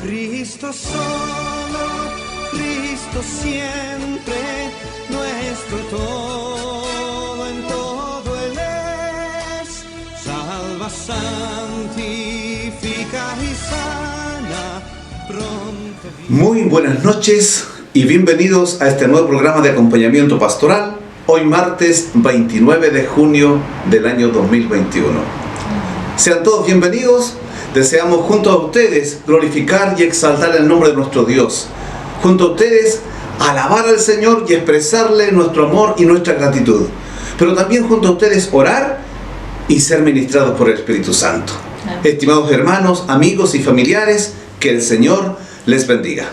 Cristo solo, Cristo siempre, nuestro todo en todo Él es. Salva, santifica y sana, pronto. Muy buenas noches y bienvenidos a este nuevo programa de acompañamiento pastoral, hoy martes 29 de junio del año 2021. Sean todos bienvenidos. Deseamos junto a ustedes glorificar y exaltar el nombre de nuestro Dios. Junto a ustedes alabar al Señor y expresarle nuestro amor y nuestra gratitud. Pero también junto a ustedes orar y ser ministrados por el Espíritu Santo. Amén. Estimados hermanos, amigos y familiares, que el Señor les bendiga.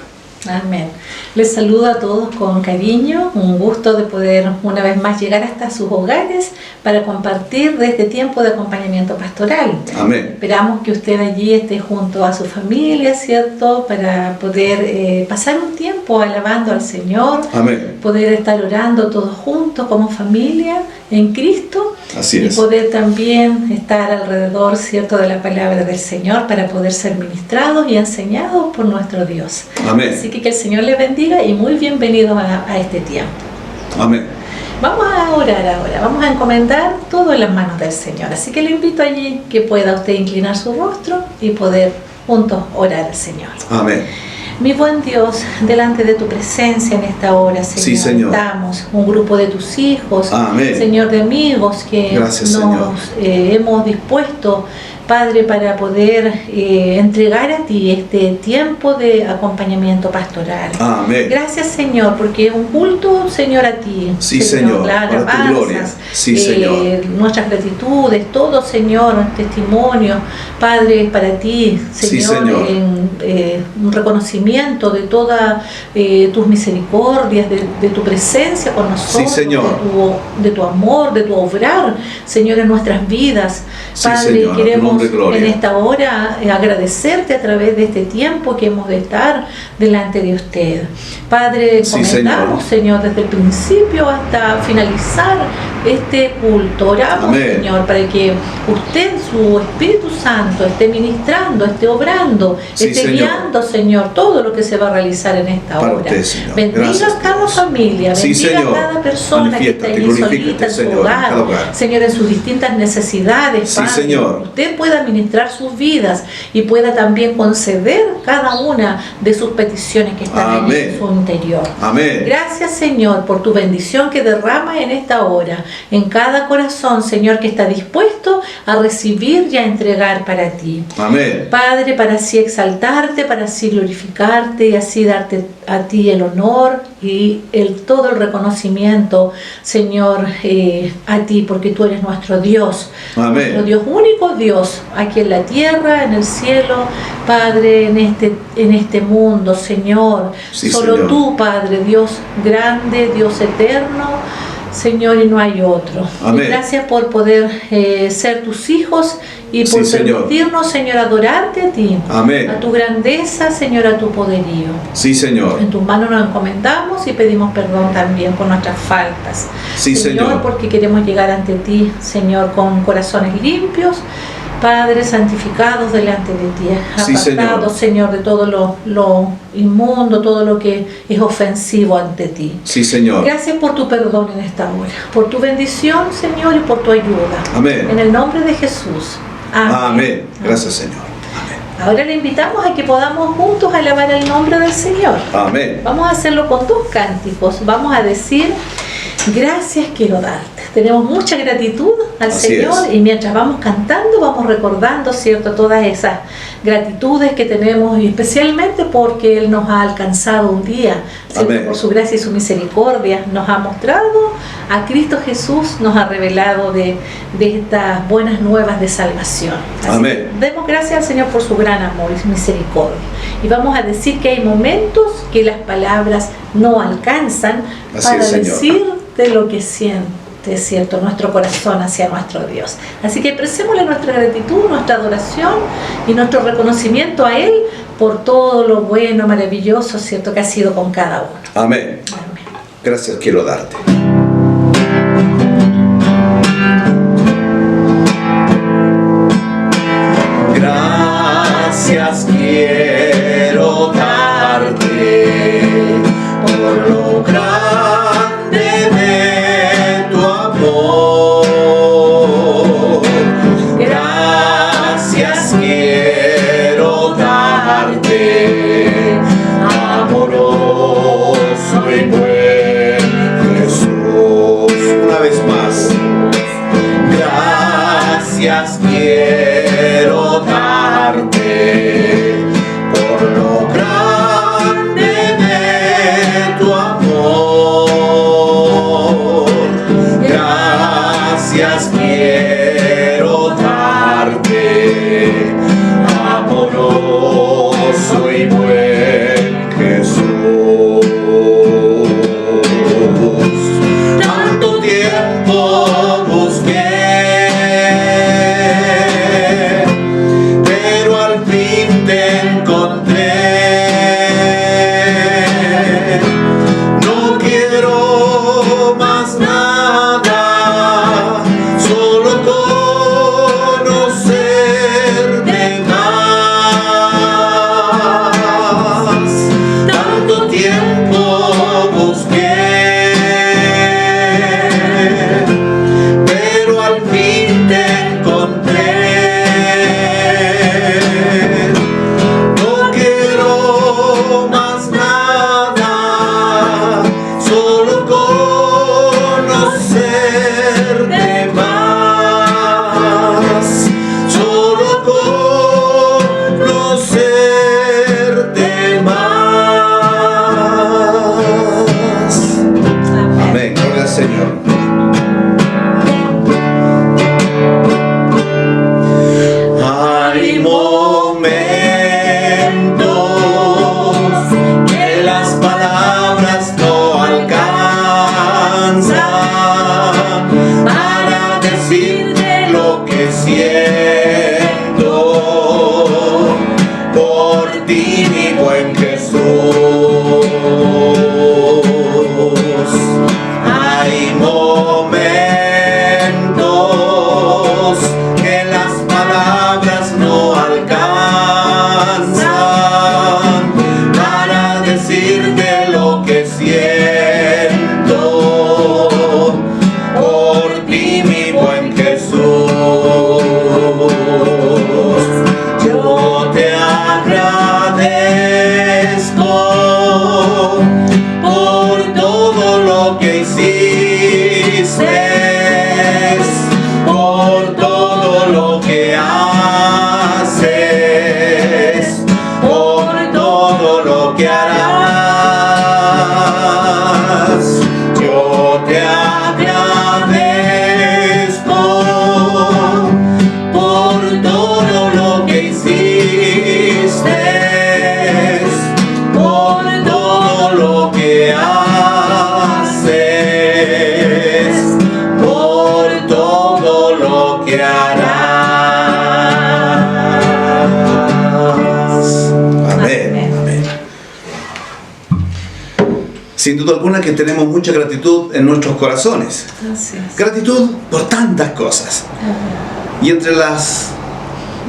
Amén. Les saludo a todos con cariño, un gusto de poder una vez más llegar hasta sus hogares para compartir de este tiempo de acompañamiento pastoral. Amén. Esperamos que usted allí esté junto a su familia, ¿cierto? Para poder pasar un tiempo alabando al Señor. Amén. Poder estar orando todos juntos como familia en Cristo. Así es. Y poder también estar alrededor, ¿cierto?, de la palabra del Señor para poder ser ministrados y enseñados por nuestro Dios. Amén. Así que el Señor le bendiga y muy bienvenidos a este tiempo. Amén. Vamos a orar ahora, vamos a encomendar todo en las manos del Señor. Así que le invito allí que pueda usted inclinar su rostro y poder juntos orar al Señor. Amén. Mi buen Dios, delante de tu presencia en esta hora, Señor, sí, Señor. Estamos un grupo de tus hijos, Amén. Señor, de amigos que gracias, nos hemos dispuesto, Padre, para poder entregar a ti este tiempo de acompañamiento pastoral. Amén. Gracias, Señor, porque es un culto, Señor, a ti. Sí, Señor, la para tu gloria. Sí, Señor. Nuestras gratitudes, todo, Señor, testimonio, Padre, para ti, Señor, sí, Señor. Un reconocimiento de todas tus misericordias, de tu presencia con nosotros, sí, Señor. De tu amor, de tu obrar, Señor, en nuestras vidas. Sí, Padre, Señor, queremos en esta hora agradecerte a través de este tiempo que hemos de estar delante de usted. Padre, encomendamos, Señor, desde el principio hasta finalizar este culto. Oramos, Amén. Señor, para que usted, su Espíritu Santo, esté ministrando, esté obrando, sí, esté Señor. Guiando, Señor, todo lo que se va a realizar en esta para hora. Usted, Señor. Bendiga Gracias, a cada Dios. familia, Sí, bendiga Señor. a cada persona que está allí solita en su Señor, hogar, en hogar, Señor, en sus distintas necesidades, sí, Padre. Señor. Usted pueda ministrar sus vidas y pueda también conceder cada una de sus peticiones que están Amén. en su interior. Amén. Gracias, Señor, por tu bendición que derramas en esta hora, en cada corazón, Señor, que está dispuesto a recibir y a entregar para ti. Amén. Padre, para así exaltarte, para así glorificarte y así darte a ti el honor y todo el reconocimiento, Señor, a ti, porque tú eres nuestro Dios. Amén. Nuestro Dios, único Dios, aquí en la tierra, en el cielo, Padre, en este mundo, Señor. Sí, Solo Señor. tú, Padre, Dios grande, Dios eterno, Señor, y no hay otro. Amén. Y gracias por poder ser tus hijos y por Sí, Señor. permitirnos, Señor, adorarte a ti. Amén. A tu grandeza, Señor, a tu poderío. Sí, Señor. En tus manos nos encomendamos y pedimos perdón también por nuestras faltas. Sí, Señor. Porque queremos llegar ante ti, Señor, con corazones limpios, Padre, santificados delante de ti, Sí, apartados, Señor, de todo lo inmundo, todo lo que es ofensivo ante ti. Sí, Señor. Gracias por tu perdón en esta hora, por tu bendición, Señor, y por tu ayuda. Amén. En el nombre de Jesús. Amén. Amén. Gracias, Señor. Amén. Ahora le invitamos a que podamos juntos alabar el nombre del Señor. Amén. Vamos a hacerlo con 2 cánticos. Vamos a decir: gracias quiero darte. Tenemos mucha gratitud al Así Señor es. y mientras vamos cantando vamos recordando, ¿cierto?, todas esas gratitudes que tenemos, y especialmente porque Él nos ha alcanzado un día, ¿cierto? Amén. Por su gracia y su misericordia nos ha mostrado a Cristo Jesús, nos ha revelado de estas buenas nuevas de salvación. Así Amén. que demos gracias al Señor por su gran amor y su misericordia. Y vamos a decir que hay momentos que las palabras no alcanzan Así para es, Señor. decir de lo que siente, ¿cierto?, nuestro corazón hacia nuestro Dios. Así que expresémosle nuestra gratitud, nuestra adoración y nuestro reconocimiento a Él por todo lo bueno, maravilloso, ¿cierto?, que ha sido con cada uno. Amén. Amén. Gracias quiero darte. Gracias quiero Gracias quiero darte, amoroso y buen Jesús. Una vez más. Gracias quiero darte por lo grande de tu amor. Gracias quiero darte, amoroso y buen Jesús. Tanto tiempo busqué, pero al fin te encontré. No quiero más nada, solo conocerte más. Tanto tiempo busqué, pero al fin te encontré. No quiero más nada, solo conocerte más. Solo conocerte más. Amén. Gloria al Señor. Hay momentos que las palabras no alcanzan para decirte lo que siento por ti, mi buen Jesús. Hay momentos que las palabras no alcanzan para decirte lo que siento por ti, mi buen Jesús. Yo te agradezco por todo lo que hiciste, por todo lo que haces, por todo lo que harás. Yo te agradezco por todo lo que hiciste, por todo lo que haces, por todo lo que harás. Amén. Amén. Sin duda alguna que tenemos mucha gratitud en nuestros corazones. Así es. Gratitud por tantas cosas. Y entre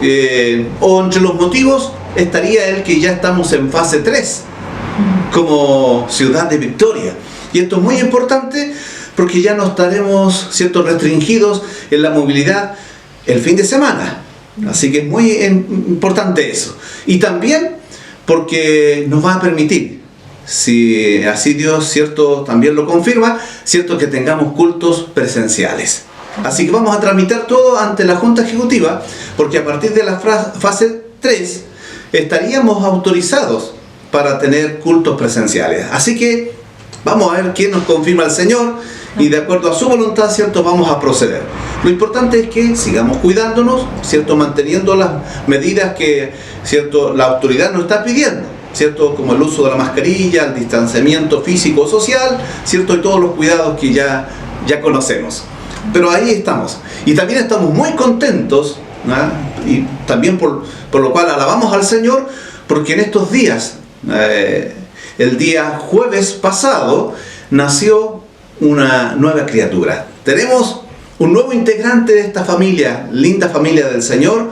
entre los motivos estaría el que ya estamos en fase 3 como ciudad de victoria. Y esto es muy importante porque ya no estaremos, ¿cierto?, restringidos en la movilidad el fin de semana. Así que es muy importante eso. Y también porque nos va a permitir, si así Dios, ¿cierto?, también lo confirma, ¿cierto?, que tengamos cultos presenciales. Así que vamos a tramitar todo ante la Junta Ejecutiva, porque a partir de la fase 3 estaríamos autorizados para tener cultos presenciales. Así que vamos a ver quién nos confirma el Señor y de acuerdo a su voluntad, ¿cierto?, vamos a proceder. Lo importante es que sigamos cuidándonos, ¿cierto?, manteniendo las medidas que, ¿cierto?, la autoridad nos está pidiendo, ¿cierto?, como el uso de la mascarilla, el distanciamiento físico social, ¿cierto?, y todos los cuidados que ya conocemos. Pero ahí estamos. Y también estamos muy contentos, ¿no?, y también por lo cual alabamos al Señor, porque en estos días, el día jueves pasado, nació una nueva criatura. Tenemos un nuevo integrante de esta familia, linda familia del Señor.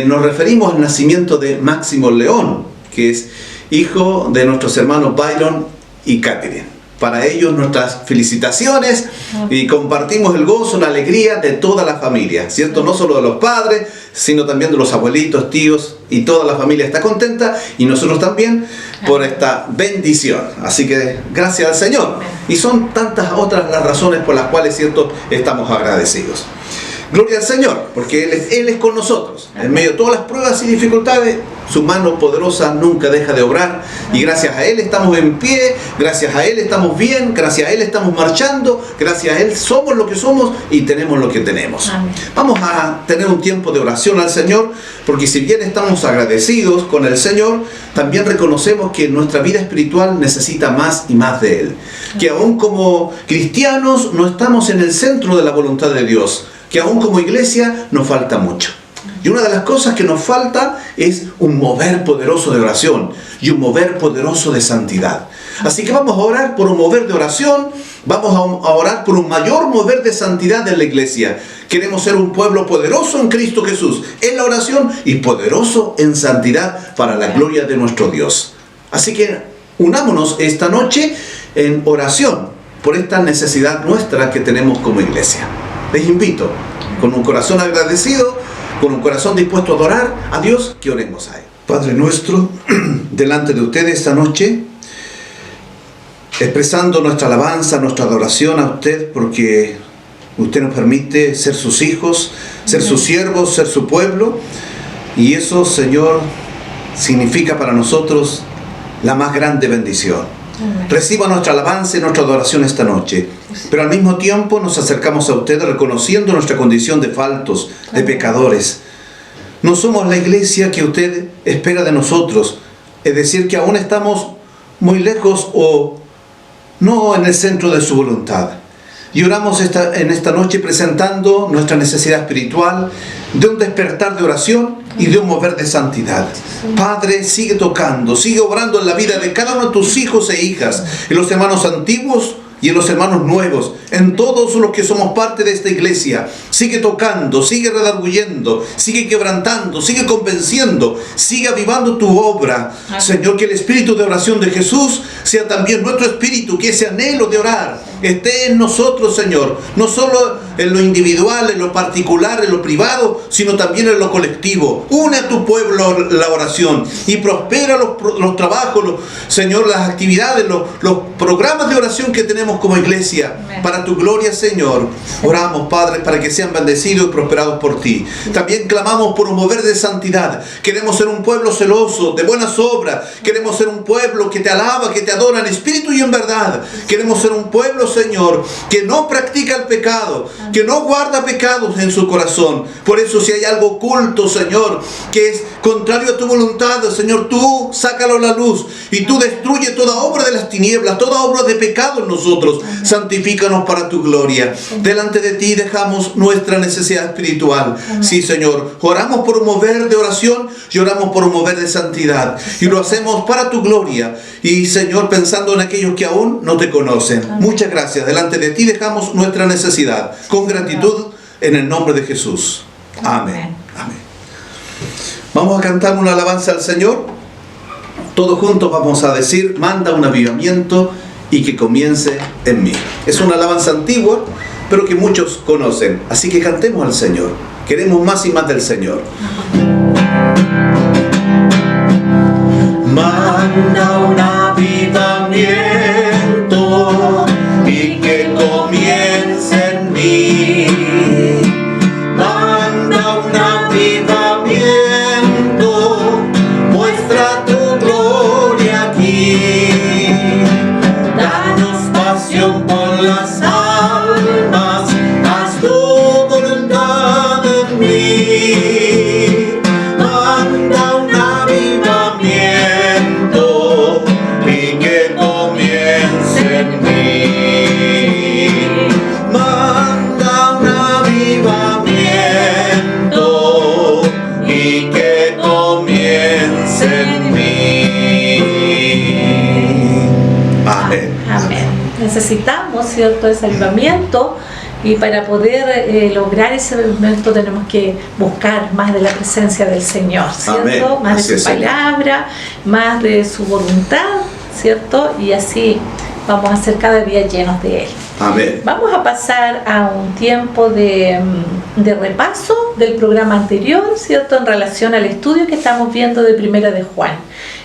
Nos referimos al nacimiento de Máximo León, que es hijo de nuestros hermanos Byron y Catherine. Para ellos nuestras felicitaciones y compartimos el gozo, la alegría de toda la familia, ¿cierto? No solo de los padres, sino también de los abuelitos, tíos, y toda la familia está contenta y nosotros también por esta bendición. Así que gracias al Señor. Y son tantas otras las razones por las cuales, ¿cierto?, estamos agradecidos. Gloria al Señor, porque Él es con nosotros. En medio de todas las pruebas y dificultades, su mano poderosa nunca deja de obrar. Y gracias a Él estamos en pie, gracias a Él estamos bien, gracias a Él estamos marchando, gracias a Él somos lo que somos y tenemos lo que tenemos. Amén. Vamos a tener un tiempo de oración al Señor, porque si bien estamos agradecidos con el Señor, también reconocemos que nuestra vida espiritual necesita más y más de Él. Que aún como cristianos no estamos en el centro de la voluntad de Dios, que aún como iglesia nos falta mucho. Y una de las cosas que nos falta es un mover poderoso de oración y un mover poderoso de santidad. Así que vamos a orar por un mover de oración, vamos a orar por un mayor mover de santidad en la iglesia. Queremos ser un pueblo poderoso en Cristo Jesús, en la oración, y poderoso en santidad para la gloria de nuestro Dios. Así que unámonos esta noche en oración por esta necesidad nuestra que tenemos como iglesia. Les invito, con un corazón agradecido, con un corazón dispuesto a adorar a Dios, que oremos a Él. Padre nuestro, delante de ustedes esta noche, expresando nuestra alabanza, nuestra adoración a usted, porque usted nos permite ser sus hijos, ser sus siervos, ser su pueblo, y eso, Señor, significa para nosotros la más grande bendición. Reciba nuestra alabanza y nuestra adoración esta noche, pero al mismo tiempo nos acercamos a usted reconociendo nuestra condición de faltos, de pecadores. No somos la iglesia que usted espera de nosotros, es decir, que aún estamos muy lejos o no en el centro de su voluntad. Y oramos en esta noche presentando nuestra necesidad espiritual de un despertar de oración y de un mover de santidad. Padre, sigue tocando, sigue obrando en la vida de cada uno de tus hijos e hijas, en los hermanos antiguos y en los hermanos nuevos, en todos los que somos parte de esta iglesia. Sigue tocando, sigue redarguyendo, sigue quebrantando, sigue convenciendo, sigue avivando tu obra. Señor, que el espíritu de oración de Jesús sea también nuestro espíritu, que ese anhelo de orar esté en nosotros, Señor, no solo en lo individual, en lo particular, en lo privado, sino también en lo colectivo. Une a tu pueblo la oración y prospera los trabajos, Señor, las actividades, los programas de oración que tenemos como iglesia. Amén. Para tu gloria, Señor. Oramos, Padre, para que sean bendecidos y prosperados por ti. También clamamos por un mover de santidad. Queremos ser un pueblo celoso, de buenas obras. Queremos ser un pueblo que te alaba, que te adora en espíritu y en verdad. Queremos ser un pueblo, Señor, que no practica el pecado, que no guarda pecados en su corazón. Por eso, si hay algo oculto, Señor, que es contrario a tu voluntad, Señor, tú sácalo a la luz y tú destruye toda obra de las tinieblas, toda obra de pecado en nosotros. Santifícanos para tu gloria. Delante de ti dejamos nuestra necesidad espiritual. Sí, Señor, oramos por un mover de oración y oramos por un mover de santidad, y lo hacemos para tu gloria y, Señor, pensando en aquellos que aún no te conocen. Muchas gracias. Delante de ti dejamos nuestra necesidad con gratitud en el nombre de Jesús. Amén. Amén. Vamos a cantar una alabanza al Señor. Todos juntos vamos a decir: manda un avivamiento y que comience en mí. Es una alabanza antigua, pero que muchos conocen. Así que cantemos al Señor. Queremos más y más del Señor. Manda un avivamiento y que comience en mí. Manda un avivamiento, muestra tu gloria aquí. Danos pasión por las almas, haz tu voluntad en mí. Manda un avivamiento y que comience en mí. Manda un avivamiento y que comience en mí. Amén. Amén. Necesitamos, ¿cierto?, ese avivamiento, y para poder lograr ese avivamiento tenemos que buscar más de la presencia del Señor, ¿cierto? Amén. Más así de su palabra, más de su voluntad, ¿cierto? Y así vamos a ser cada día llenos de Él. Amén. Vamos a pasar a un tiempo de repaso del programa anterior, ¿cierto? En relación al estudio que estamos viendo de Primera de Juan.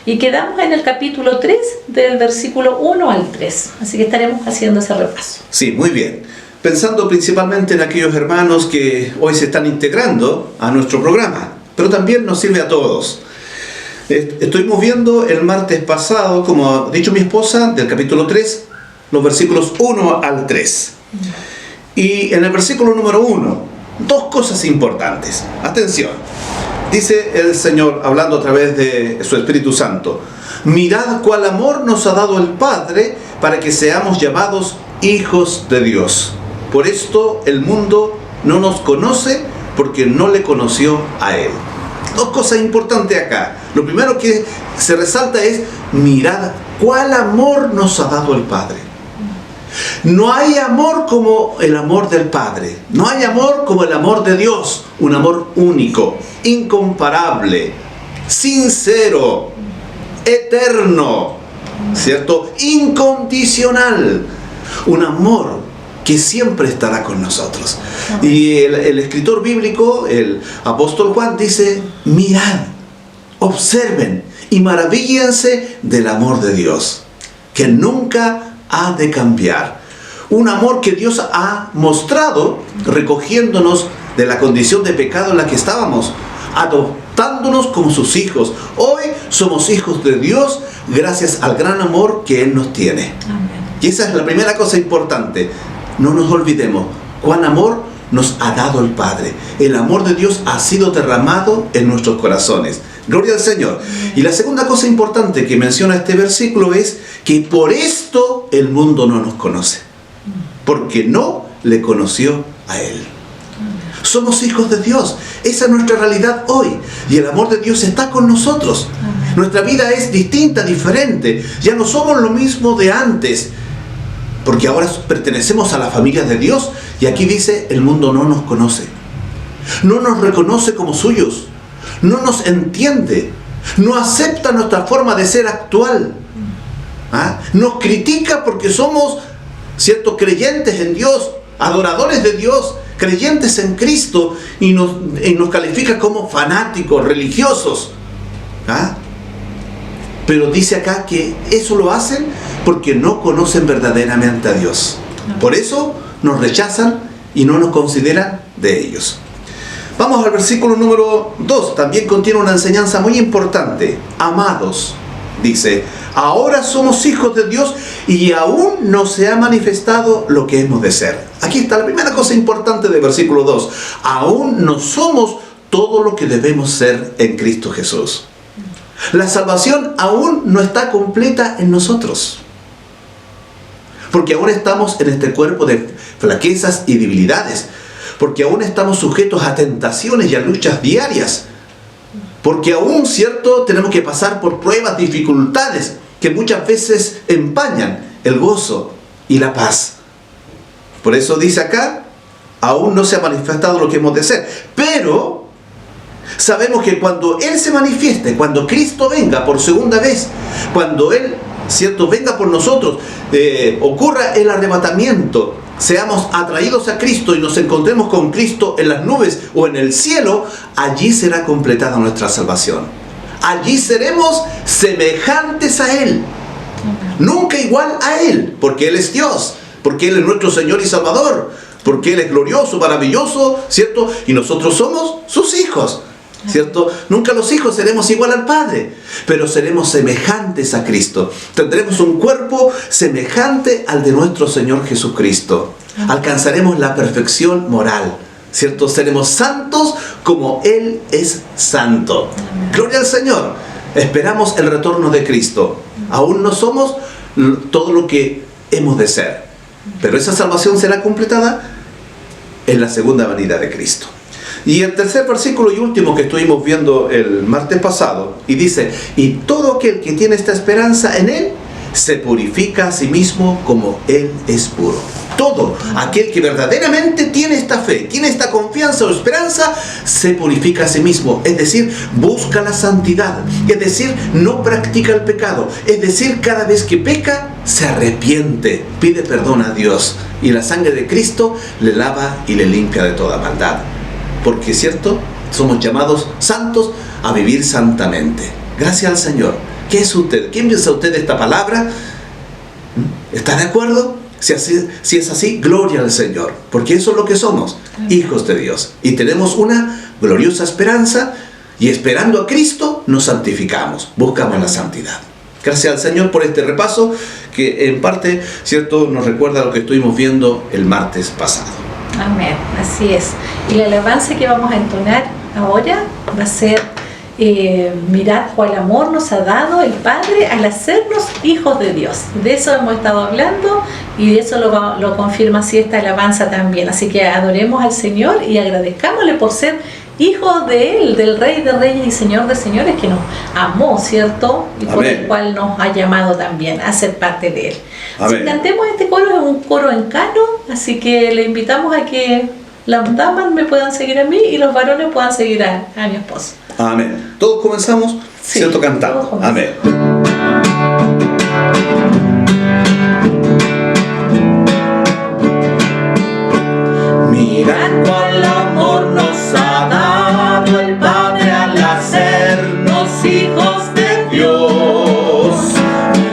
Y quedamos en el capítulo 3, del versículo 1 al 3. Así que estaremos haciendo ese repaso. Sí, muy bien. Pensando principalmente en aquellos hermanos que hoy se están integrando a nuestro programa, pero también nos sirve a todos. Estuvimos viendo el martes pasado, como ha dicho mi esposa, del capítulo 3, los versículos 1 al 3. Y en el versículo número 1, dos cosas importantes. Atención, dice el Señor, hablando a través de su Espíritu Santo: mirad cuál amor nos ha dado el Padre para que seamos llamados hijos de Dios. Por esto el mundo no nos conoce, porque no le conoció a Él. Dos cosas importantes acá. Lo primero que se resalta es: mirad cuál amor nos ha dado el Padre. No hay amor como el amor del Padre. No hay amor como el amor de Dios. Un amor único, incomparable, sincero, eterno, ¿cierto? Incondicional. Un amor que siempre estará con nosotros. Y el escritor bíblico, el apóstol Juan, dice: mirad, observen y maravíllense del amor de Dios, que nunca ha de cambiar. Un amor que Dios ha mostrado recogiéndonos de la condición de pecado en la que estábamos, adoptándonos como sus hijos. Hoy somos hijos de Dios gracias al gran amor que Él nos tiene. Amén. Y esa es la primera cosa importante. No nos olvidemos cuán amor nos ha dado el Padre. El amor de Dios ha sido derramado en nuestros corazones. Gloria al Señor. Y la segunda cosa importante que menciona este versículo es que por esto el mundo no nos conoce, porque no le conoció a Él. Somos hijos de Dios. Esa es nuestra realidad hoy. Y el amor de Dios está con nosotros. Nuestra vida es distinta, diferente. Ya no somos lo mismo de antes, porque ahora pertenecemos a la familia de Dios. Y aquí dice: el mundo no nos conoce, no nos reconoce como suyos, no nos entiende, no acepta nuestra forma de ser actual. Nos critica porque somos, ¿cierto?, creyentes en Dios, adoradores de Dios, creyentes en Cristo, y nos califica como fanáticos, religiosos. Pero dice acá que eso lo hacen porque no conocen verdaderamente a Dios. Por eso nos rechazan y no nos consideran de ellos. Vamos al versículo número 2. También contiene una enseñanza muy importante. Amados, dice: ahora somos hijos de Dios y aún no se ha manifestado lo que hemos de ser. Aquí está la primera cosa importante del versículo 2. Aún no somos todo lo que debemos ser en Cristo Jesús. La salvación aún no está completa en nosotros, porque aún estamos en este cuerpo de flaquezas y debilidades, porque aún estamos sujetos a tentaciones y a luchas diarias, porque aún, ¿cierto?, tenemos que pasar por pruebas, dificultades que muchas veces empañan el gozo y la paz. Por eso dice acá: aún no se ha manifestado lo que hemos de ser, pero sabemos que cuando Él se manifieste, cuando Cristo venga por segunda vez, cuando Él, ¿cierto?, venga por nosotros, ocurra el arrebatamiento, seamos atraídos a Cristo y nos encontremos con Cristo en las nubes o en el cielo, allí será completada nuestra salvación. Allí seremos semejantes a Él, nunca igual a Él, porque Él es Dios, porque Él es nuestro Señor y Salvador, porque Él es glorioso, maravilloso, ¿cierto? Y nosotros somos sus hijos, ¿cierto? Nunca los hijos seremos igual al Padre, pero seremos semejantes a Cristo. Tendremos un cuerpo semejante al de nuestro Señor Jesucristo. Alcanzaremos la perfección moral, ¿cierto? Seremos santos como Él es santo. Gloria al Señor. Esperamos el retorno de Cristo. Aún no somos todo lo que hemos de ser, pero esa salvación será completada en la segunda venida de Cristo. Y el tercer versículo y último que estuvimos viendo el martes pasado, y dice: y todo aquel que tiene esta esperanza en Él se purifica a sí mismo como Él es puro. Todo aquel que verdaderamente tiene esta fe, tiene esta confianza o esperanza, se purifica a sí mismo, es decir, busca la santidad, es decir, no practica el pecado, es decir, cada vez que peca, se arrepiente, pide perdón a Dios, y la sangre de Cristo le lava y le limpia de toda maldad. Porque, ¿cierto?, somos llamados santos a vivir santamente. Gracias al Señor. ¿Qué es usted? ¿Quién piensa usted de esta palabra? ¿Está de acuerdo? Si es así, gloria al Señor, porque eso es lo que somos, hijos de Dios. Y tenemos una gloriosa esperanza, y esperando a Cristo nos santificamos, buscamos la santidad. Gracias al Señor por este repaso, que en parte, ¿cierto?, nos recuerda lo que estuvimos viendo el martes pasado. Amén, así es. Y la alabanza que vamos a entonar ahora va a ser mirad cuál amor nos ha dado el Padre al hacernos hijos de Dios. De eso hemos estado hablando, y de eso lo confirma así esta alabanza también. Así que adoremos al Señor y agradezcámosle por ser hijos de Él, del Rey de Reyes y Señor de Señores, que nos amó, ¿cierto? Y por el cual nos ha llamado también a ser parte de Él. Así que cantemos este coro, es un coro en cano, así que le invitamos a que las damas me puedan seguir a mí y los varones puedan seguir a mi esposo. Amén. Todos comenzamos, sí, ¿cierto?, cantando. Amén. Mirad cuál amor nos ha dado el Padre al hacernos hijos de Dios.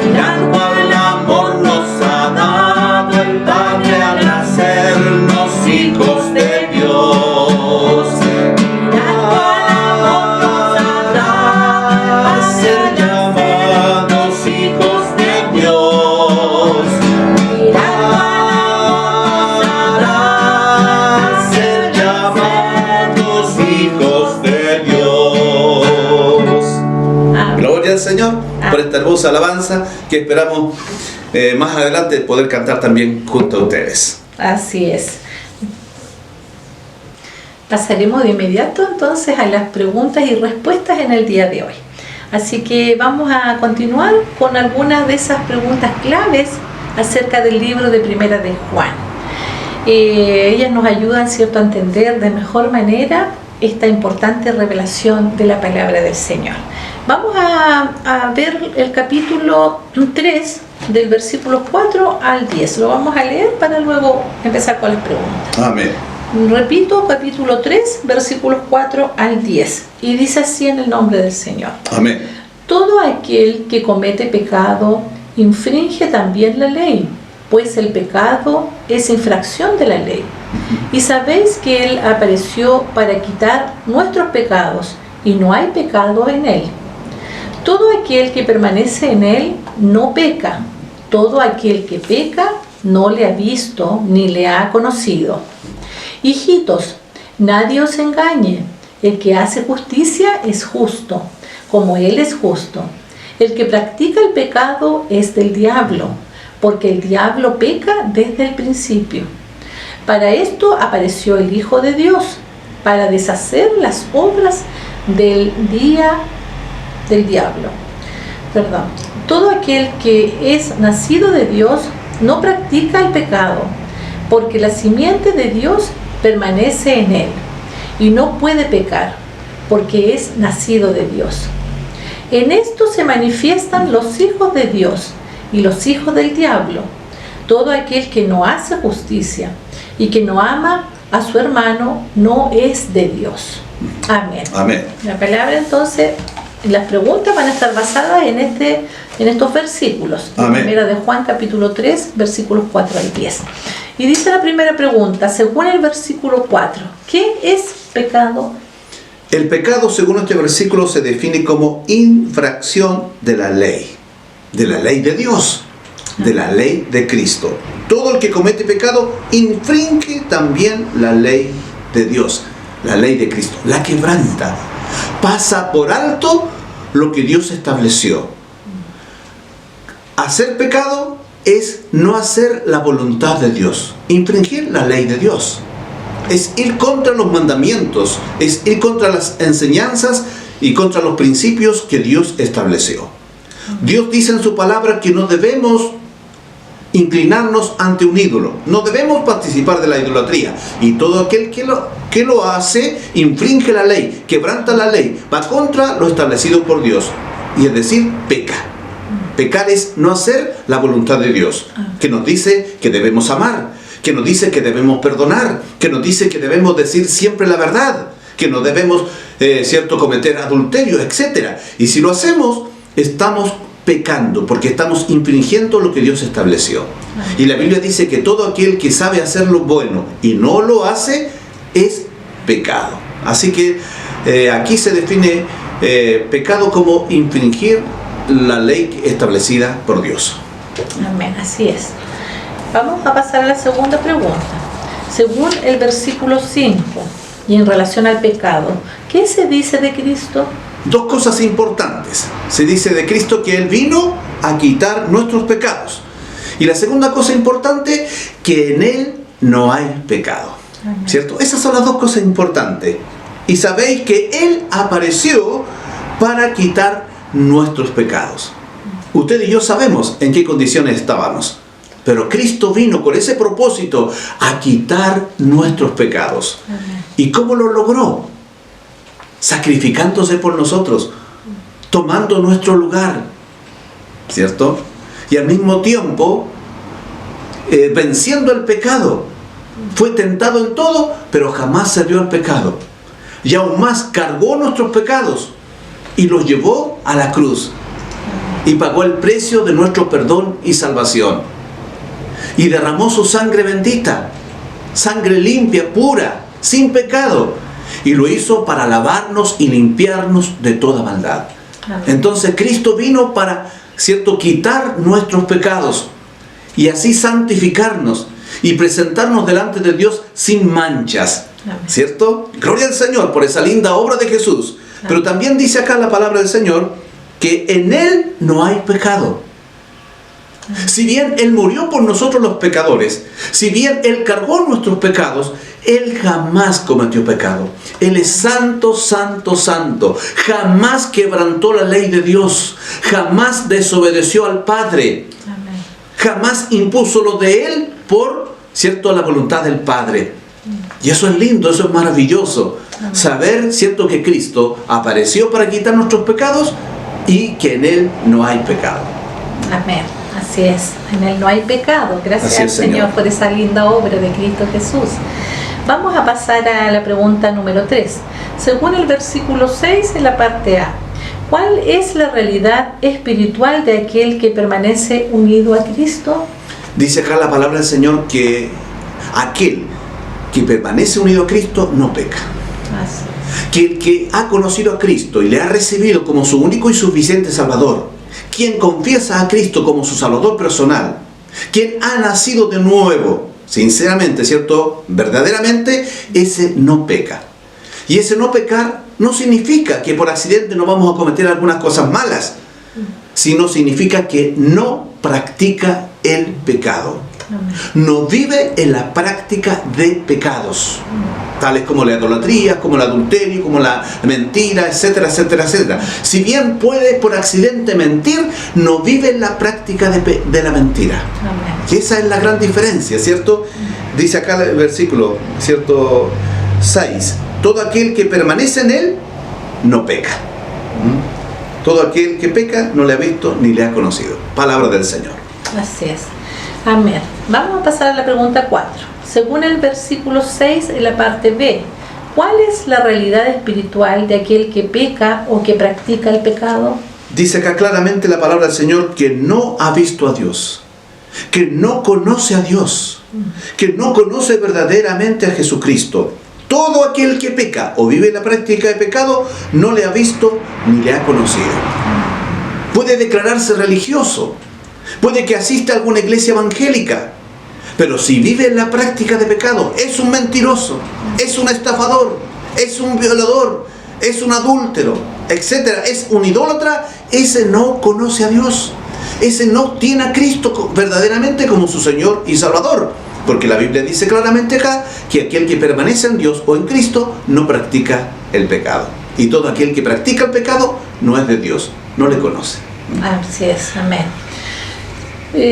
Mirad cuál amor nos ha dado el Padre al hacernos hijos de Dios. Mirad cuál amor nos ha dado al ser llamados hijos de Dios. Mirad Señor por esta hermosa alabanza que esperamos más adelante poder cantar también junto a ustedes. Así es. Pasaremos de inmediato entonces a las preguntas y respuestas en el día de hoy. Así que vamos a continuar con algunas de esas preguntas claves acerca del libro de Primera de Juan. Ellas nos ayudan, ¿cierto?, a entender de mejor manera esta importante revelación de la palabra del Señor. Vamos a ver el capítulo 3 del versículo 4 al 10. Lo vamos a leer para luego empezar con las preguntas. Amén. Repito, capítulo 3, versículos 4 al 10. Y dice así en el nombre del Señor. Amén. Todo aquel que comete pecado infringe también la ley, pues el pecado es infracción de la ley. Y sabéis que Él apareció para quitar nuestros pecados, y no hay pecado en Él. Todo aquel que permanece en Él no peca. Todo aquel que peca no le ha visto ni le ha conocido. Hijitos, nadie os engañe. El que hace justicia es justo, como Él es justo. El que practica el pecado es del diablo, porque el diablo peca desde el principio. Para esto apareció el Hijo de Dios, para deshacer las obras del diablo. Todo aquel que es nacido de Dios no practica el pecado, porque la simiente de Dios permanece en él, y no puede pecar, porque es nacido de Dios. En esto se manifiestan los hijos de Dios y los hijos del diablo. Todo aquel que no hace justicia y que no ama a su hermano no es de Dios. Amén. Amén. La palabra entonces, las preguntas van a estar basadas en estos versículos. Amén. Primera de Juan capítulo 3, versículos 4 al 10. Y dice la primera pregunta, según el versículo 4, ¿qué es pecado? El pecado, según este versículo, se define como infracción de la ley de Dios, de la ley de Cristo. Todo el que comete pecado infringe también la ley de Dios, la ley de Cristo, la quebranta, pasa por alto lo que Dios estableció. Hacer pecado es no hacer la voluntad de Dios, infringir la ley de Dios. Es ir contra los mandamientos, es ir contra las enseñanzas y contra los principios que Dios estableció. Dios dice en su palabra que no debemos inclinarnos ante un ídolo, no debemos participar de la idolatría, y todo aquel que lo hace infringe la ley, quebranta la ley, va contra lo establecido por Dios, y es decir, peca Pecar es no hacer la voluntad de Dios, que nos dice que debemos amar, que nos dice que debemos perdonar, que nos dice que debemos decir siempre la verdad, que no debemos, cometer adulterio, etc. Y si lo hacemos, estamos pecando, porque estamos infringiendo lo que Dios estableció. Y la Biblia dice que todo aquel que sabe hacer lo bueno y no lo hace, es pecado. Así que aquí se define pecado como infringir la ley establecida por Dios. Amén, así es. Vamos a pasar a la segunda pregunta. Según el versículo 5, y en relación al pecado, ¿qué se dice de Cristo? Dos cosas importantes. Se dice de Cristo que Él vino a quitar nuestros pecados. Y la segunda cosa importante, que en Él no hay pecado. Amén. ¿Cierto? Esas son las dos cosas importantes. Y sabéis que Él apareció para quitar nuestros pecados. Usted y yo sabemos en qué condiciones estábamos. Pero Cristo vino con ese propósito a quitar nuestros pecados. Amén. ¿Y cómo lo logró? Sacrificándose por nosotros, tomando nuestro lugar, ¿cierto? Y al mismo tiempo, venciendo el pecado. Fue tentado en todo, pero jamás se dio al pecado. Y aún más cargó nuestros pecados y los llevó a la cruz. Y pagó el precio de nuestro perdón y salvación. Y derramó su sangre bendita, sangre limpia, pura, sin pecado. Y lo hizo para lavarnos y limpiarnos de toda maldad. Amén. Entonces Cristo vino para, quitar nuestros pecados y así santificarnos y presentarnos delante de Dios sin manchas. Amén. ¿Cierto? Gloria al Señor por esa linda obra de Jesús. Amén. Pero también dice acá la palabra del Señor que en Él no hay pecado. Si bien Él murió por nosotros los pecadores, si bien Él cargó nuestros pecados, Él jamás cometió pecado. Él es santo, santo, santo. Jamás quebrantó la ley de Dios. Jamás desobedeció al Padre. Amén. Jamás impuso lo de Él por, la voluntad del Padre. Y eso es lindo, eso es maravilloso. Amén. Saber, que Cristo apareció para quitar nuestros pecados y que en Él no hay pecado. Amén. Así es, en Él no hay pecado. Gracias Así al es, Señor Señor, por esa linda obra de Cristo Jesús. Vamos a pasar a la pregunta número 3. Según el versículo 6 en la parte A, ¿cuál es la realidad espiritual de aquel que permanece unido a Cristo? Dice acá la palabra del Señor que aquel que permanece unido a Cristo no peca. Así es. Que el que ha conocido a Cristo y le ha recibido como su único y suficiente Salvador, quien confiesa a Cristo como su Salvador personal, quien ha nacido de nuevo, sinceramente, verdaderamente, ese no peca. Y ese no pecar no significa que por accidente no vamos a cometer algunas cosas malas, sino significa que no practica el pecado. Amén. No vive en la práctica de pecados, tales como la idolatría, como el adulterio, como la mentira, etcétera, etcétera, etcétera. Si bien puede por accidente mentir, no vive en la práctica de la mentira. Amén. Y esa es la gran diferencia, ¿cierto? Dice acá el versículo, 6. Todo aquel que permanece en Él, no peca. Todo aquel que peca no le ha visto ni le ha conocido. Palabra del Señor. Así es. Amén. Vamos a pasar a la pregunta 4. Según el versículo 6 en la parte B, ¿cuál es la realidad espiritual de aquel que peca o que practica el pecado? Dice acá claramente la palabra del Señor que no ha visto a Dios, que no conoce a Dios, que no conoce verdaderamente a Jesucristo. Todo aquel que peca o vive en la práctica de pecado no le ha visto ni le ha conocido. Puede declararse religioso, puede que asista a alguna iglesia evangélica, pero si vive en la práctica de pecado, es un mentiroso, es un estafador, es un violador, es un adúltero, etcétera, es un idólatra. Ese no conoce a Dios, ese no tiene a Cristo verdaderamente como su Señor y Salvador, porque la Biblia dice claramente acá que aquel que permanece en Dios o en Cristo no practica el pecado, y todo aquel que practica el pecado no es de Dios, no le conoce. Así es, amén.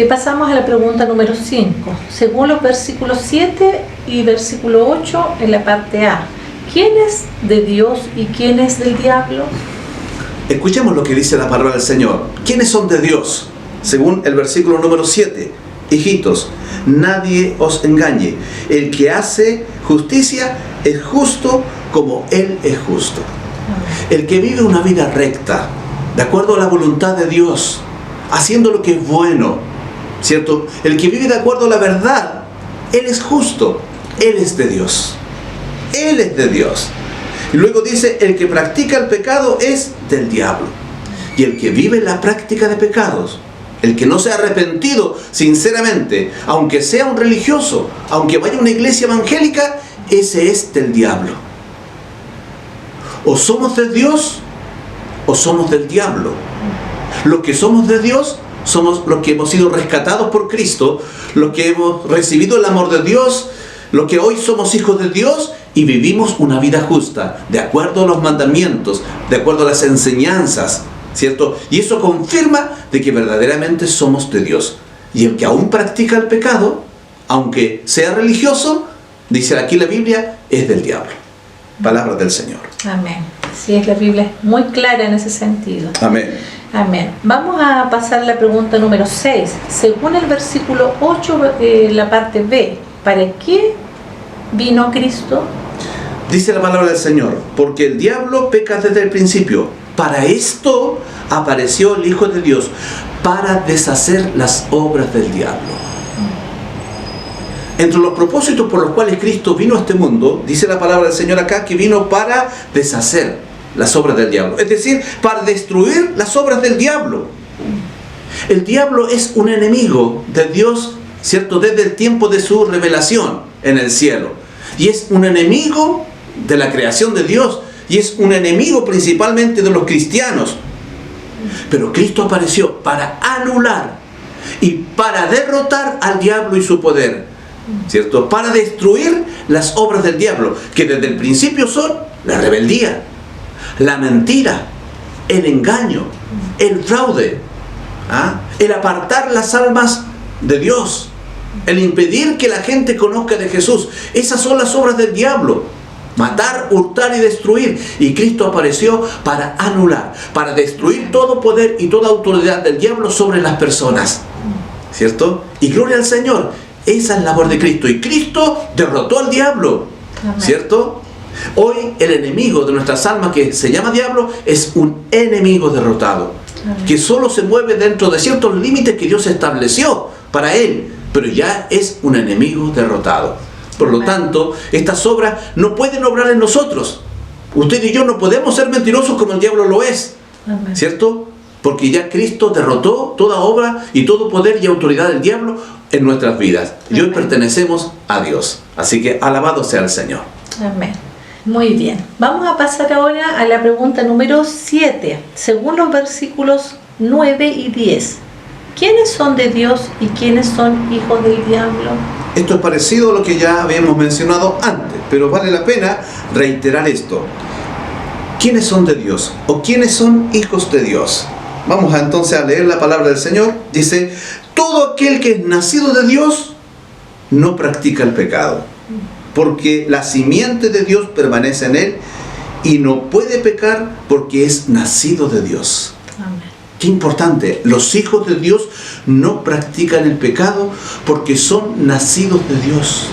Pasamos a la pregunta número 5. Según los versículos 7 y versículo 8 en la parte A, ¿quién es de Dios y quién es del diablo? Escuchemos lo que dice la palabra del Señor. ¿Quiénes son de Dios? según el versículo número 7. Hijitos, nadie os engañe. El que hace justicia es justo como Él es justo. El que vive una vida recta, de acuerdo a la voluntad de Dios, haciendo lo que es bueno, ¿cierto? El que vive de acuerdo a la verdad, Él es justo, Él es de Dios. Él es de Dios. Y luego dice, el que practica el pecado es del diablo. Y el que vive la práctica de pecados, el que no se ha arrepentido sinceramente, aunque sea un religioso, aunque vaya a una iglesia evangélica, ese es del diablo. O somos de Dios o somos del diablo. Los que somos de Dios somos los que hemos sido rescatados por Cristo, los que hemos recibido el amor de Dios, los que hoy somos hijos de Dios y vivimos una vida justa, de acuerdo a los mandamientos, de acuerdo a las enseñanzas, ¿cierto? Y eso confirma de que verdaderamente somos de Dios. Y el que aún practica el pecado, aunque sea religioso, dice aquí la Biblia, es del diablo. Palabra del Señor. Amén. Así es, la Biblia es muy clara en ese sentido. Amén. Amén. Vamos a pasar a la pregunta número 6. Según el versículo 8, la parte B, ¿para qué vino Cristo? Dice la palabra del Señor, porque el diablo peca desde el principio. Para esto apareció el Hijo de Dios, para deshacer las obras del diablo. Entre los propósitos por los cuales Cristo vino a este mundo, dice la palabra del Señor acá, que vino para deshacer las obras del diablo. Es decir, para destruir las obras del diablo. El diablo es un enemigo de Dios, ¿cierto? Desde el tiempo de su revelación en el cielo. Y es un enemigo de la creación de Dios. Y es un enemigo principalmente de los cristianos. Pero Cristo apareció para anular y para derrotar al diablo y su poder, ¿cierto? Para destruir las obras del diablo, que desde el principio son la rebeldía, la mentira, el engaño, el fraude, el apartar las almas de Dios, el impedir que la gente conozca de Jesús. Esas son las obras del diablo. Matar, hurtar y destruir. Y Cristo apareció para anular, para destruir todo poder y toda autoridad del diablo sobre las personas, ¿cierto? Y gloria al Señor. Esa es la labor de Cristo. Y Cristo derrotó al diablo, ¿cierto? Hoy el enemigo de nuestras almas, que se llama diablo, es un enemigo derrotado, que solo se mueve dentro de ciertos límites que Dios estableció para él, pero ya es un enemigo derrotado. Por lo tanto, estas obras no pueden obrar en nosotros. Usted y yo no podemos ser mentirosos como el diablo lo es, ¿cierto? Porque ya Cristo derrotó toda obra y todo poder y autoridad del diablo en nuestras vidas. Y hoy pertenecemos a Dios. Así que alabado sea el Señor. Amén. Muy bien. Vamos a pasar ahora a la pregunta número 7. Según los versículos 9 y 10. ¿Quiénes son de Dios y quiénes son hijos del diablo? Esto es parecido a lo que ya habíamos mencionado antes, pero vale la pena reiterar esto. ¿Quiénes son de Dios o quiénes son hijos de Dios? Vamos entonces a leer la palabra del Señor. Dice, todo aquel que es nacido de Dios no practica el pecado, porque la simiente de Dios permanece en él y no puede pecar porque es nacido de Dios. Amén. Qué importante, los hijos de Dios no practican el pecado porque son nacidos de Dios.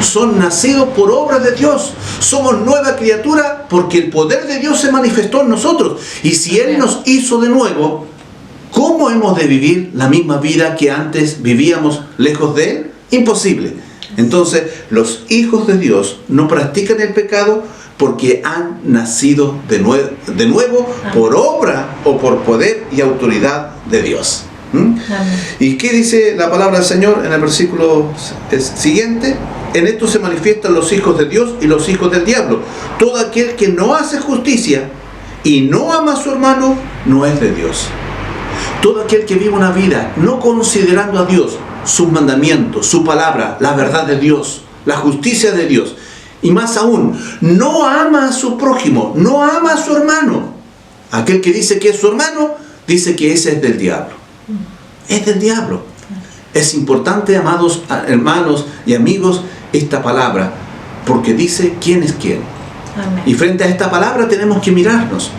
Son nacidos por obra de Dios. Somos nueva criatura porque el poder de Dios se manifestó en nosotros. Y si Él nos hizo de nuevo, ¿cómo hemos de vivir la misma vida que antes vivíamos lejos de Él? Imposible. Entonces, los hijos de Dios no practican el pecado porque han nacido de nuevo por obra o por poder y autoridad de Dios. ¿Y qué dice la palabra del Señor en el versículo siguiente? En esto se manifiestan los hijos de Dios y los hijos del diablo. Todo aquel que no hace justicia y no ama a su hermano no es de Dios. Todo aquel que vive una vida no considerando a Dios, sus mandamientos, su palabra, la verdad de Dios, la justicia de Dios, y más aún, no ama a su prójimo, no ama a su hermano. Aquel que dice que es su hermano, dice que ese es del diablo. Es del diablo. Es importante, amados hermanos y amigos, esta palabra, porque dice quién es quién. Amén. Y frente a esta palabra tenemos que mirarnos.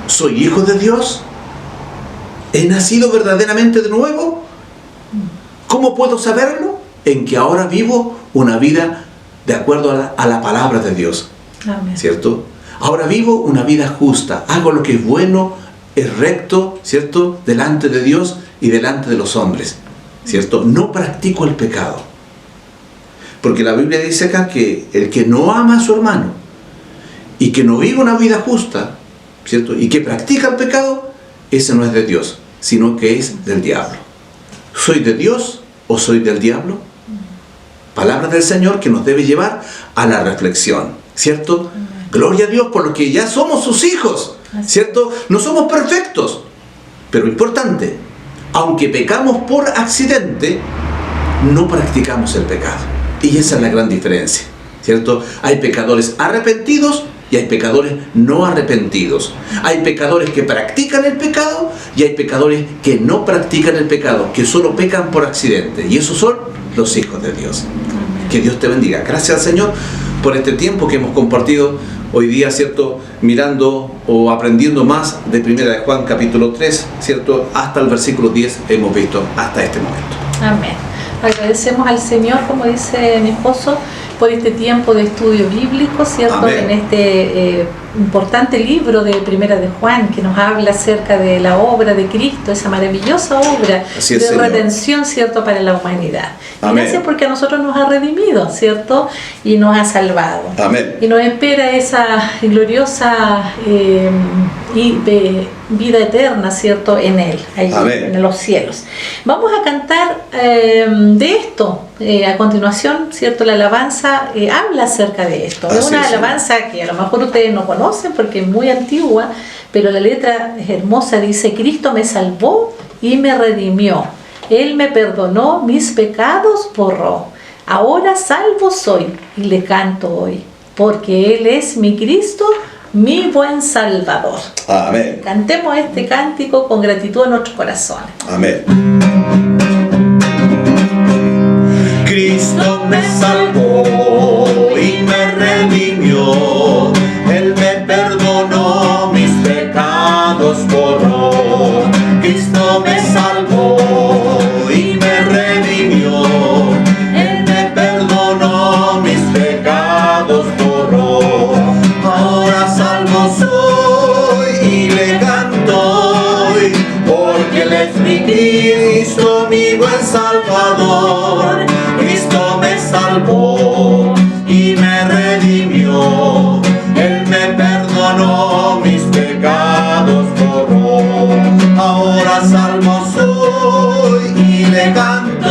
¿Soy hijo de Dios ¿He nacido verdaderamente de nuevo? ¿Cómo puedo saberlo? En que ahora vivo una vida de acuerdo a la palabra de Dios. Amén. ¿Cierto? Ahora vivo una vida justa. Hago lo que es bueno, es recto, ¿cierto? Delante de Dios y delante de los hombres. ¿Cierto? No practico el pecado. Porque la Biblia dice acá que el que no ama a su hermano y que no vive una vida justa, ¿cierto? Y que practica el pecado, ese no es de Dios, sino que es del diablo. ¿Soy de Dios o soy del diablo? Palabra del Señor que nos debe llevar a la reflexión, ¿cierto? Gloria a Dios por lo que ya somos sus hijos, ¿cierto? No somos perfectos, pero importante, aunque pecamos por accidente, no practicamos el pecado. Y esa es la gran diferencia, ¿cierto? Hay pecadores arrepentidos y hay pecadores no arrepentidos. Hay pecadores que practican el pecado y hay pecadores que no practican el pecado, que solo pecan por accidente. Y esos son los hijos de Dios. Que Dios te bendiga. Gracias al Señor por este tiempo que hemos compartido hoy día, ¿cierto? Mirando o aprendiendo más de Primera de Juan capítulo 3, ¿cierto? Hasta el versículo 10 hemos visto hasta este momento. Amén. Agradecemos al Señor, como dice mi esposo, por este tiempo de estudio bíblico, ¿cierto? Amén. En este importante libro de Primera de Juan, que nos habla acerca de la obra de Cristo, esa maravillosa obra Así es, de Señor. redención, ¿cierto? Para la humanidad. Amén. Gracias porque a nosotros nos ha redimido, ¿cierto? Y nos ha salvado. Amén. Y nos espera esa gloriosa vida eterna, ¿cierto? En Él, allí, Amén. en los cielos. Vamos a cantar de esto. A continuación, ¿cierto? La alabanza habla acerca de esto. Es Así una es, alabanza que a lo mejor ustedes no conocen porque es muy antigua, pero la letra es hermosa. Dice: Cristo me salvó y me redimió. Él me perdonó, mis pecados borró. Ahora salvo soy y le canto hoy, porque Él es mi Cristo, mi buen Salvador. Amén. Cantemos este cántico con gratitud en nuestros corazones. Amén. Cristo me salvó y me redimió. Él me perdonó, mis pecados borró. Cristo me salvó y me redimió. Él me perdonó, mis pecados borró. Ahora salvo soy y le canto hoy, porque Él es mi Cristo, mi buen Salvador. Cristo me salvó y me redimió. Él me perdonó, mis pecados borró. Ahora salvo soy y le canto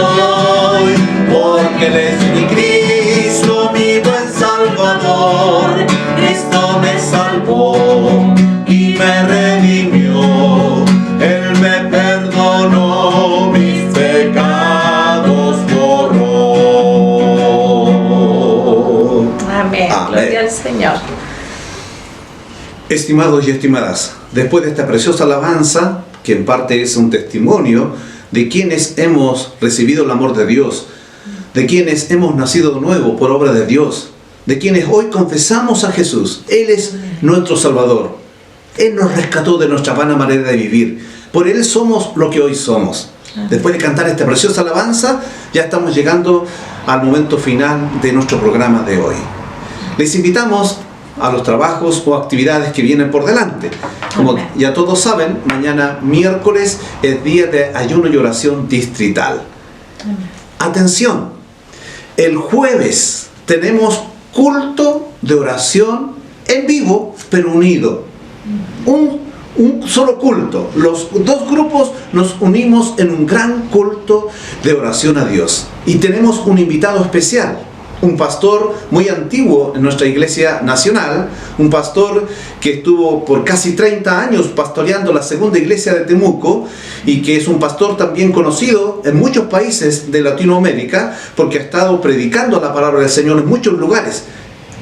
hoy, porque Él es mi Cristo, mi buen Salvador. Cristo me salvó y me redimió. Él me perdonó, mis pecados borró. Amén. Amén. Gloria al Señor. Estimados y estimadas, después de esta preciosa alabanza, que en parte es un testimonio de quienes hemos recibido el amor de Dios, de quienes hemos nacido de nuevo por obra de Dios, de quienes hoy confesamos a Jesús. Él es nuestro Salvador. Él nos rescató de nuestra vana manera de vivir. Por Él somos lo que hoy somos. Después de cantar esta preciosa alabanza, ya estamos llegando al momento final de nuestro programa de hoy. Les invitamos a los trabajos o actividades que vienen por delante. Como Amén. ya todos saben, mañana miércoles es día de ayuno y oración distrital. Atención, el jueves tenemos culto de oración en vivo, pero unido. Un solo culto. Los dos grupos nos unimos en un gran culto de oración a Dios. Y tenemos un invitado especial, un pastor muy antiguo en nuestra iglesia nacional, un pastor que estuvo por casi 30 años pastoreando la segunda iglesia de Temuco y que es un pastor también conocido en muchos países de Latinoamérica porque ha estado predicando la palabra del Señor en muchos lugares.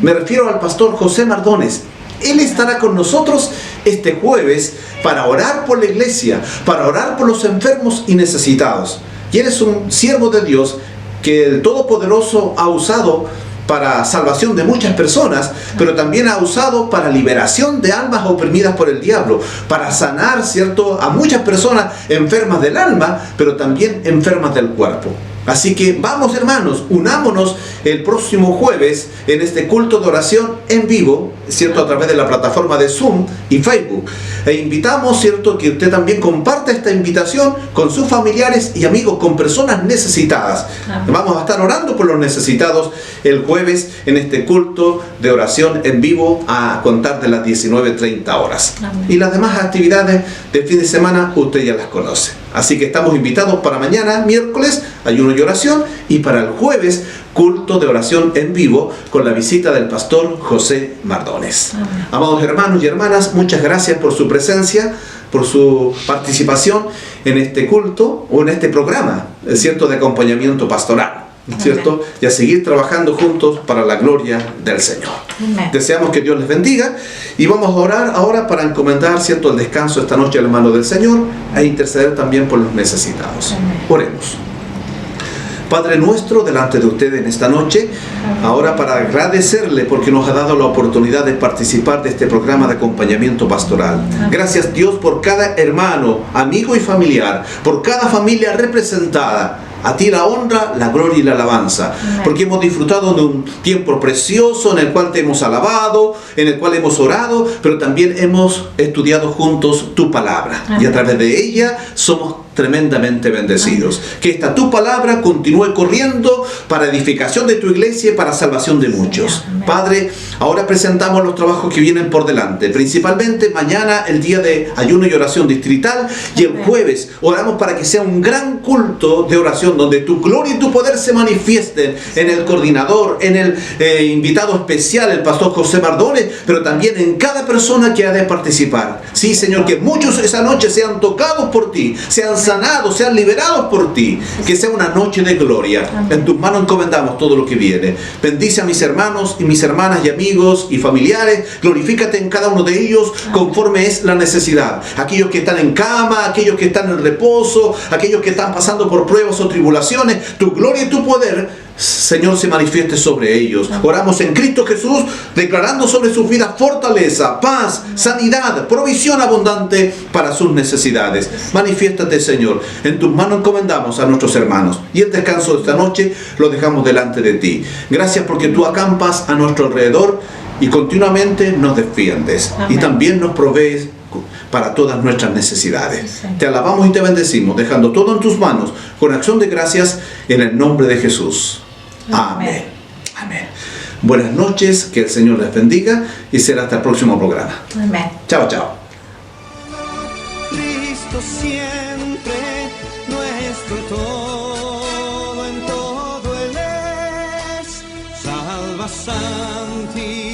Me refiero al pastor José Mardones. Él estará con nosotros este jueves para orar por la iglesia, para orar por los enfermos y necesitados. Y él es un siervo de Dios que el Todopoderoso ha usado para salvación de muchas personas, pero también ha usado para liberación de almas oprimidas por el diablo, para sanar, ¿cierto?, a muchas personas enfermas del alma, pero también enfermas del cuerpo. Así que vamos, hermanos, unámonos el próximo jueves en este culto de oración en vivo, ¿cierto?, a través de la plataforma de Zoom y Facebook. E invitamos, ¿cierto?, que usted también comparta esta invitación con sus familiares y amigos, con personas necesitadas. Amén. Vamos a estar orando por los necesitados el jueves en este culto de oración en vivo a contar de las 19:30 horas. Amén. Y las demás actividades del fin de semana usted ya las conoce. Así que estamos invitados para mañana, miércoles, ayuno y oración, y para el jueves, culto de oración en vivo con la visita del pastor José Mardones. Amén. Amados hermanos y hermanas, muchas gracias por su presencia, por su participación en este culto o en este programa, ¿cierto?, de acompañamiento pastoral, ¿cierto? Amén. Y a seguir trabajando juntos para la gloria del Señor. Amén. Deseamos que Dios les bendiga y vamos a orar ahora para encomendar, ¿cierto?, el descanso esta noche a la mano del Señor e interceder también por los necesitados. Amén. Oremos. Padre nuestro, delante de usted en esta noche, ahora para agradecerle porque nos ha dado la oportunidad de participar de este programa de acompañamiento pastoral. Gracias, Dios, por cada hermano, amigo y familiar, por cada familia representada. A ti la honra, la gloria y la alabanza, porque hemos disfrutado de un tiempo precioso en el cual te hemos alabado, en el cual hemos orado, pero también hemos estudiado juntos tu palabra. Y a través de ella somos tremendamente bendecidos. Que esta tu palabra continúe corriendo para edificación de tu iglesia y para salvación de muchos. Padre, ahora presentamos los trabajos que vienen por delante, principalmente mañana el día de ayuno y oración distrital, y el jueves oramos para que sea un gran culto de oración donde tu gloria y tu poder se manifiesten en el coordinador, en el invitado especial, el pastor José Mardones, pero también en cada persona que ha de participar. Sí, Señor, que muchos esa noche sean tocados por ti, sean sanados, sean liberados por ti, que sea una noche de gloria. En tus manos encomendamos todo lo que viene. Bendice a mis hermanos y mis hermanas y amigos y familiares, glorifícate en cada uno de ellos conforme es la necesidad. Aquellos que están en cama, aquellos que están en reposo, aquellos que están pasando por pruebas o tribulaciones, tu gloria y tu poder, Señor, se manifieste sobre ellos. Oramos en Cristo Jesús, declarando sobre sus vidas fortaleza, paz, sanidad, provisión abundante para sus necesidades. Manifiéstate, Señor. En tus manos encomendamos a nuestros hermanos. Y el descanso de esta noche lo dejamos delante de ti. Gracias porque tú acampas a nuestro alrededor y continuamente nos defiendes. Amén. Y también nos provees para todas nuestras necesidades. Sí. Te alabamos y te bendecimos, dejando todo en tus manos, con acción de gracias, en el nombre de Jesús. Amén. Amén. Buenas noches, que el Señor les bendiga y será hasta el próximo programa. Amén. Chao, chao. Cristo siempre nuestro todo, en todo Él es, salva, santifica.